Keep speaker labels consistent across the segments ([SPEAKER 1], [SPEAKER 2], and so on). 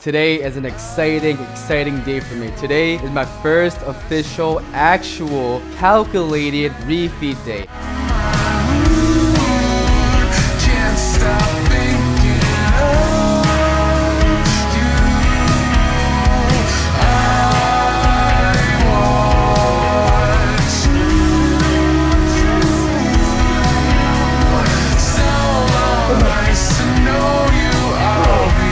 [SPEAKER 1] Today is an exciting day for me. Today is my first official, actual, calculated refeed day.
[SPEAKER 2] Can't stop thinking of you. I want so nice to know you. I'll be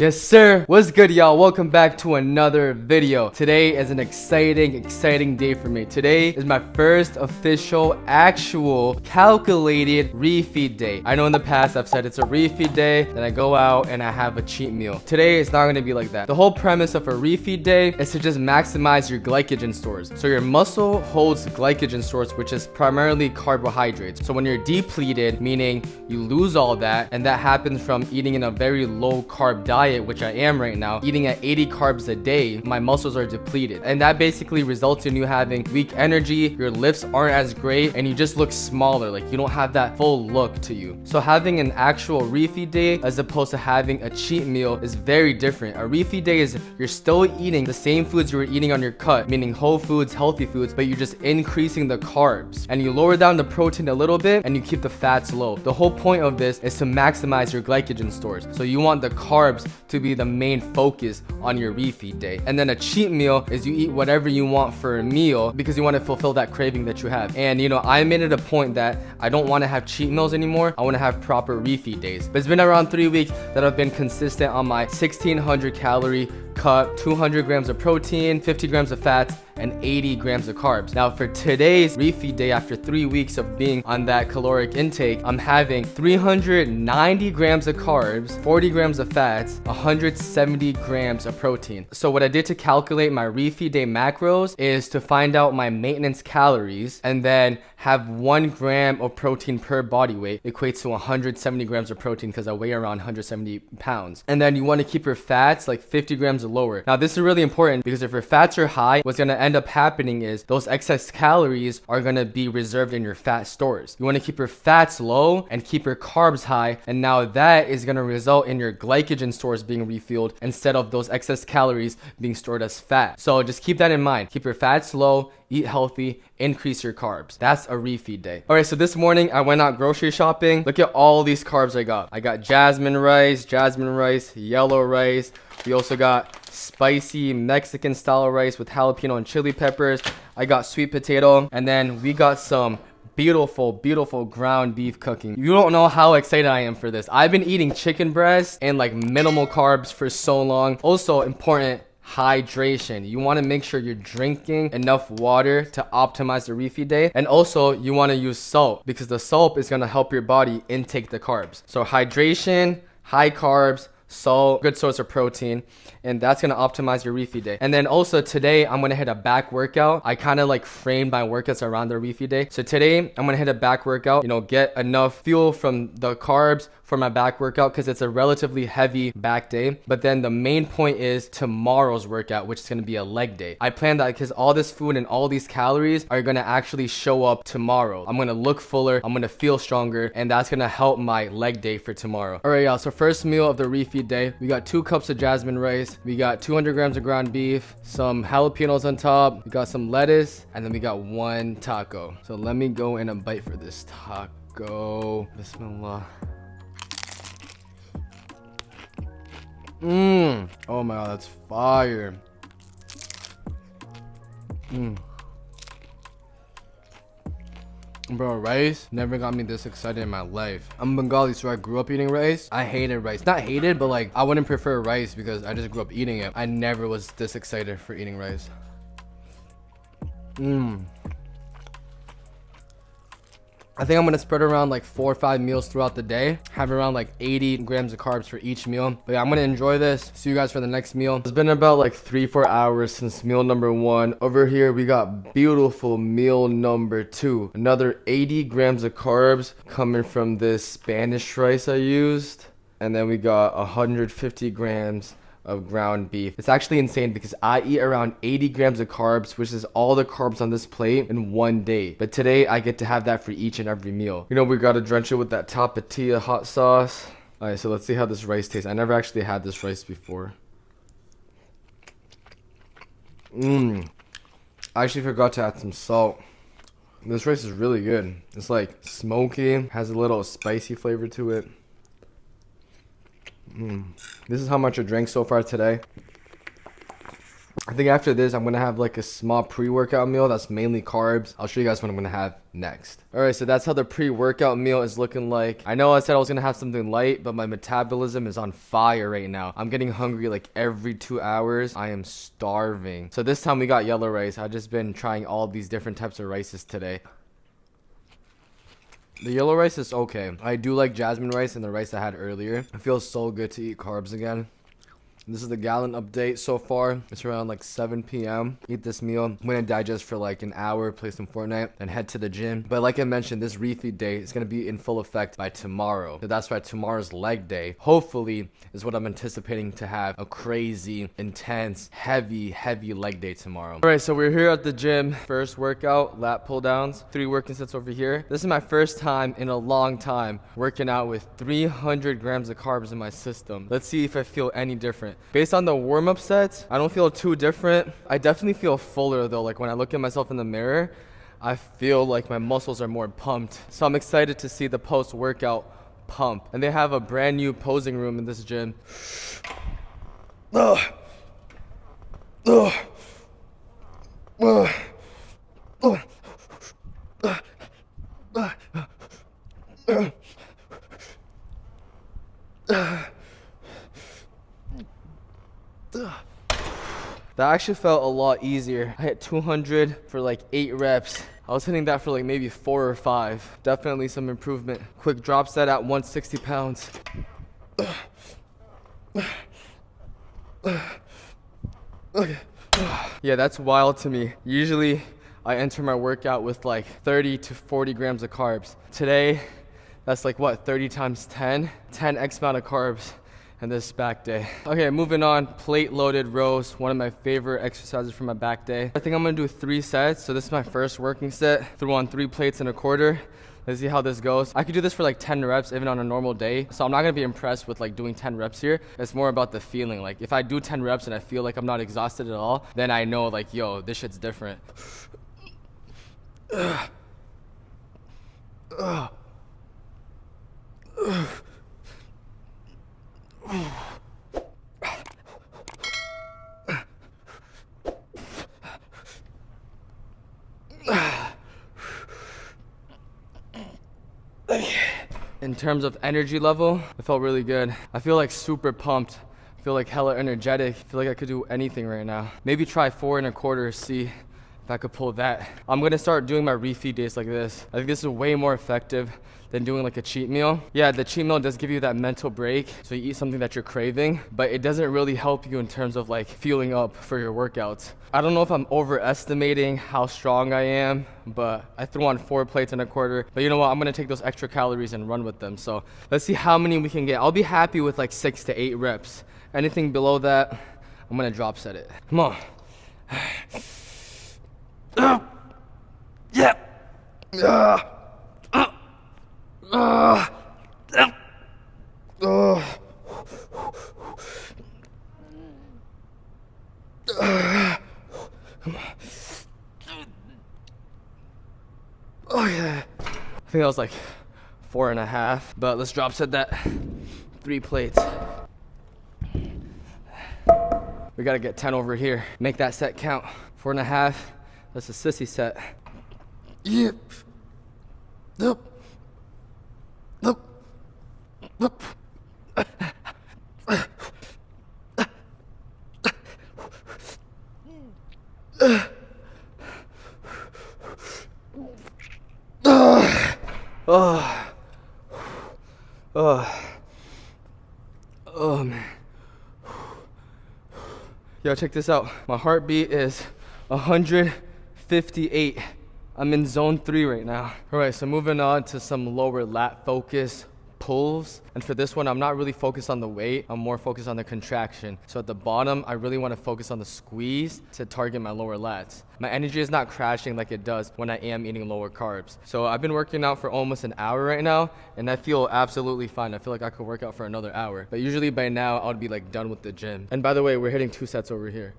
[SPEAKER 1] Yes sir, what's good y'all? Welcome back to another video. Today is an exciting day for me. Today is my first official, actual, calculated refeed day. I know in the past I've said it's a refeed day, then I go out and I have a cheat meal. Today it's not gonna be like that. The whole premise of a refeed day is to just maximize your glycogen stores. So your muscle holds glycogen stores, which is primarily carbohydrates. So when you're depleted, meaning you lose all that, and that happens from eating in a very low carb diet, which I am right now, eating at 80 carbs a day, my muscles are depleted. And that basically results in you having weak energy, your lifts aren't as great, and you just look smaller, like you don't have that full look to you. So having an actual refeed day as opposed to having a cheat meal is very different. A refeed day is you're still eating the same foods you were eating on your cut, meaning whole foods, healthy foods, but you're just increasing the carbs. And you lower down the protein a little bit and you keep the fats low. The whole point of this is to maximize your glycogen stores. So you want the carbs to be the main focus on your refeed day. And then a cheat meal is you eat whatever you want for a meal because you want to fulfill that craving that you have. And you know, I made it a point that I don't want to have cheat meals anymore. I want to have proper refeed days. But it's been around 3 weeks that I've been consistent on my 1600 calorie cut, 200 grams of protein, 50 grams of fats, and 80 grams of carbs. Now for today's refeed day, after 3 weeks of being on that caloric intake, I'm having 390 grams of carbs, 40 grams of fats, 170 grams of protein. So what I did to calculate my refeed day macros is to find out my maintenance calories and then have 1 gram of protein per body weight equates to 170 grams of protein because I weigh around 170 pounds. And then you want to keep your fats like 50 grams or lower. Now this is really important because if your fats are high, what's going to end up happening is those excess calories are going to be reserved in your fat stores. You want to keep your fats low and keep your carbs high, and now that is going to result in your glycogen stores being refueled instead of those excess calories being stored as fat. So just keep that in mind. Keep your fats low, eat healthy, increase your carbs. That's a refeed day. All right, so this morning I went out grocery shopping. Look at all these carbs I got. I got jasmine rice, yellow rice. We also got spicy Mexican style rice with jalapeno and chili peppers. I got sweet potato, and then we got some beautiful ground beef cooking. You don't know how excited I am for this. I've been eating chicken breast and like minimal carbs for so long. Also important, hydration. You want to make sure you're drinking enough water to optimize the refeed day, and also you want to use salt because the salt is going to help your body intake the carbs. So hydration, high carbs, salt, good source of protein, and that's going to optimize your refeed day. And then also today I'm going to hit a back workout. I kind of like framed my workouts around the refeed day. So today I'm going to hit a back workout, you know, get enough fuel from the carbs for my back workout because it's a relatively heavy back day. But then the main point is tomorrow's workout, which is going to be a leg day. I plan that because all this food and all these calories are going to actually show up tomorrow. I'm going to look fuller, I'm going to feel stronger, and that's going to help my leg day for tomorrow. All right, y'all, so first meal of the refeed day, we got 2 cups of jasmine rice, we got 200 grams of ground beef, some jalapenos on top, we got some lettuce, and then we got 1 taco. So let me go in a bite for this taco. Bismillah. Oh my god, that's fire. Bro, rice never got me this excited in my life. I'm Bengali, so I grew up eating rice. I hated rice. Not hated, but like I wouldn't prefer rice because I just grew up eating it. I never was this excited for eating rice. I think I'm gonna spread around like 4 or 5 meals throughout the day, have around like 80 grams of carbs for each meal. But yeah, I'm gonna enjoy this. See you guys for the next meal. It's been about like 3-4 hours since meal number 1. Over here we got beautiful meal number 2. Another 80 grams of carbs coming from this Spanish rice I used, and then we got 150 grams of ground beef. It's actually insane because I eat around 80 grams of carbs, which is all the carbs on this plate in one day. But today I get to have that for each and every meal. You know, we gotta drench it with that tapatía hot sauce. All right, so let's see how this rice tastes. I never actually had this rice before. I actually forgot to add some salt. This rice is really good. It's like smoky, has a little spicy flavor to it. This is how much I drank so far today. I think after this, I'm gonna have like a small pre-workout meal that's mainly carbs. I'll show you guys what I'm gonna have next. All right, so that's how the pre-workout meal is looking like. I know I said I was gonna have something light, but my metabolism is on fire right now. I'm getting hungry like every 2 hours. I am starving. So this time we got yellow rice. I've just been trying all these different types of rices today. The yellow rice is okay. I do like jasmine rice and the rice I had earlier. It feels so good to eat carbs again. This is the gallon update so far. It's around like 7 p.m. Eat this meal. I'm gonna digest for like an hour, play some Fortnite, then head to the gym. But like I mentioned, this refeed day is gonna be in full effect by tomorrow. So that's why tomorrow's leg day, hopefully, is what I'm anticipating to have a crazy, intense, heavy leg day tomorrow. All right, so we're here at the gym. First workout, lat pull downs, 3 working sets over here. This is my first time in a long time working out with 300 grams of carbs in my system. Let's see if I feel any different. Based on the warm-up sets, I don't feel too different. I definitely feel fuller though. Like when I look at myself in the mirror, I feel like my muscles are more pumped. So I'm excited to see the post-workout pump. And they have a brand new posing room in this gym. That actually felt a lot easier. I hit 200 for like 8 reps. I was hitting that for like maybe 4 or 5. Definitely some improvement. Quick drop set at 160 pounds. Okay. Yeah, that's wild to me. Usually I enter my workout with like 30 to 40 grams of carbs. Today, that's like what, 30 times 10? 10x amount of carbs. And this back day. Okay, moving on. Plate loaded rows, one of my favorite exercises for my back day. I think I'm gonna do 3 sets. So this is my first working set. Threw on 3 plates and a quarter. Let's see how this goes. I could do this for like 10 reps even on a normal day. So I'm not gonna be impressed with like doing 10 reps here. It's more about the feeling. Like if I do 10 reps and I feel like I'm not exhausted at all, then I know like, yo, this shit's different. In terms of energy level, it felt really good. I feel like super pumped. I feel like hella energetic. I feel like I could do anything right now. Maybe try 4 1/4, see if I could pull that. I'm gonna start doing my refeed days like this. I think this is way more effective than doing like a cheat meal. Yeah, the cheat meal does give you that mental break, so you eat something that you're craving, but it doesn't really help you in terms of like fueling up for your workouts. I don't know if I'm overestimating how strong I am, but I threw on 4 plates and a quarter. But you know what? I'm gonna take those extra calories and run with them. So let's see how many we can get. I'll be happy with like 6 to 8 reps. Anything below that, I'm gonna drop set it. Come on. Yeah. Oh yeah. I think that was like 4.5, but let's drop set that 3 plates. We gotta get 10 over here. Make that set count. 4.5. That's a sissy set. Yep. Nope. Nope. Nope. Oh man. Yo, check this out. My heartbeat is 158. I'm in zone 3 right now. All right, so moving on to some lower lat focus pulls. And for this one, I'm not really focused on the weight. I'm more focused on the contraction. So at the bottom, I really want to focus on the squeeze to target my lower lats. My energy is not crashing like it does when I am eating lower carbs. So I've been working out for almost an hour right now, and I feel absolutely fine. I feel like I could work out for another hour. But usually by now, I would be like done with the gym. And by the way, we're hitting 2 sets over here.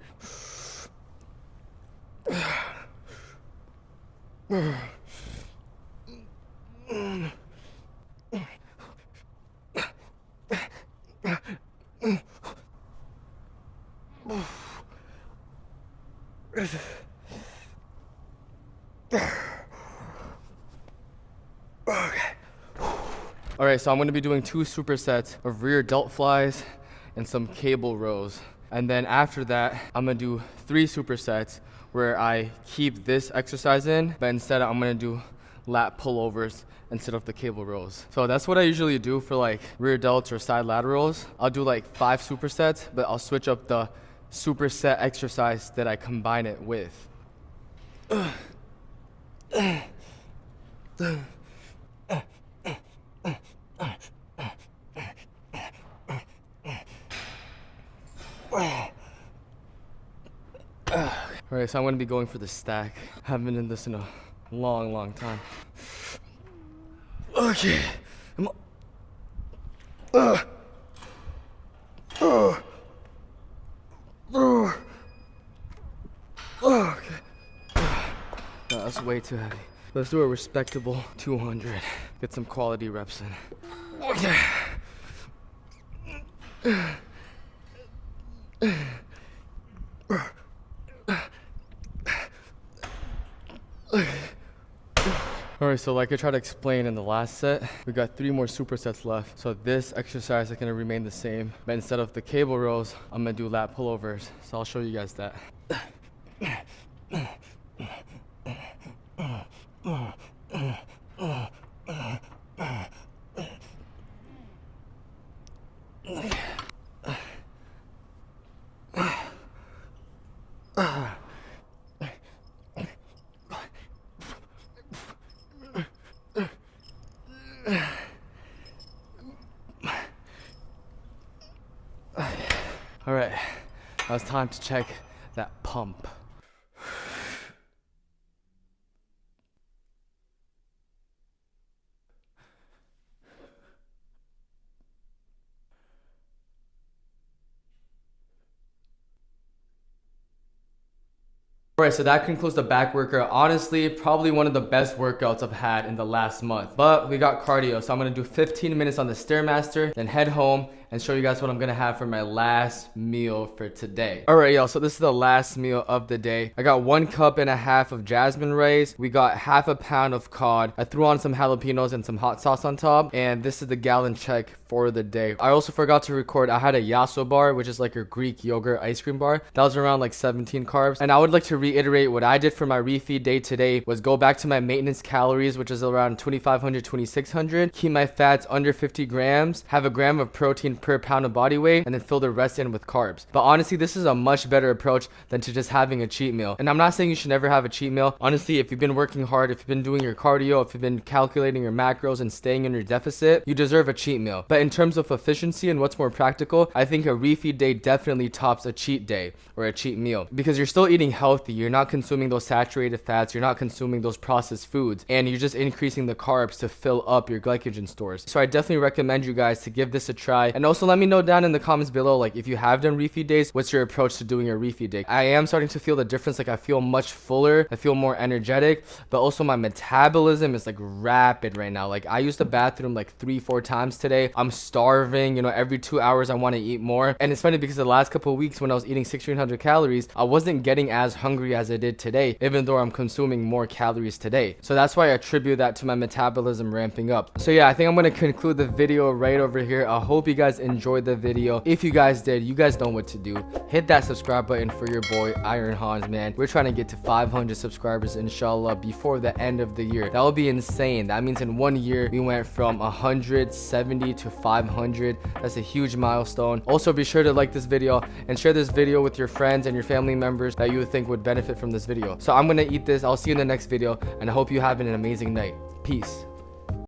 [SPEAKER 1] All right, so I'm gonna be doing 2 supersets of rear delt flies and some cable rows. And then after that, I'm gonna do 3 supersets where I keep this exercise in, but instead I'm gonna do lat pullovers instead of the cable rows. So that's what I usually do for like rear delts or side laterals. I'll do like 5 supersets, but I'll switch up the superset exercise that I combine it with. Alright, so I'm gonna be going for the stack. Haven't been in this in a long time. Okay. Okay. That's way too heavy. Let's do a respectable 200. Get some quality reps in. Okay. Alright, so like I tried to explain in the last set, we got 3 more supersets left. So this exercise is gonna remain the same, but instead of the cable rows, I'm gonna do lat pullovers. So I'll show you guys that. All right, now it's time to check that pump. Alright, so that concludes the back workout. Honestly, probably one of the best workouts I've had in the last month. But we got cardio, so I'm gonna do 15 minutes on the Stairmaster, then head home and show you guys what I'm gonna have for my last meal for today. Alright, y'all, so this is the last meal of the day. I got 1.5 cups of jasmine rice. We got 1/2 pound of cod. I threw on some jalapenos and some hot sauce on top. And this is the gallon check for the day. I also forgot to record, I had a yasso bar, which is like a Greek yogurt ice cream bar. That was around like 17 carbs. And I would like to reiterate what I did for my refeed day today was go back to my maintenance calories, which is around 2,500, 2,600. Keep my fats under 50 grams. Have a gram of protein per pound of body weight, and then fill the rest in with carbs. But honestly, this is a much better approach than to just having a cheat meal. And I'm not saying you should never have a cheat meal. Honestly, if you've been working hard, if you've been doing your cardio, if you've been calculating your macros and staying in your deficit, you deserve a cheat meal. But in terms of efficiency and what's more practical, I think a refeed day definitely tops a cheat day or a cheat meal, because you're still eating healthy. You're not consuming those saturated fats, you're not consuming those processed foods, and you're just increasing the carbs to fill up your glycogen stores. So I definitely recommend you guys to give this a try. And also let me know down in the comments below, like if you have done refeed days, what's your approach to doing your refeed day? I am starting to feel the difference. Like I feel much fuller, I feel more energetic, but also my metabolism is like rapid right now. Like I used the bathroom like 3-4 times today. I'm starving, you know, every 2 hours I want to eat more. And it's funny because the last couple of weeks when I was eating 1,600 calories, I wasn't getting as hungry as I did today, even though I'm consuming more calories today. So that's why I attribute that to my metabolism ramping up. So yeah, I think I'm going to conclude the video right over here. I hope you guys enjoyed the video. If you guys did, you guys know what to do. Hit that subscribe button for your boy Iron Hans, man. We're trying to get to 500 subscribers inshallah before the end of the year. That would be insane. That means in 1 year we went from 170 to 500. That's a huge milestone. Also be sure to like this video and share this video with your friends and your family members that you would think would benefit from this video. So I'm gonna eat this. I'll see you in the next video, and I hope you have an amazing night. Peace.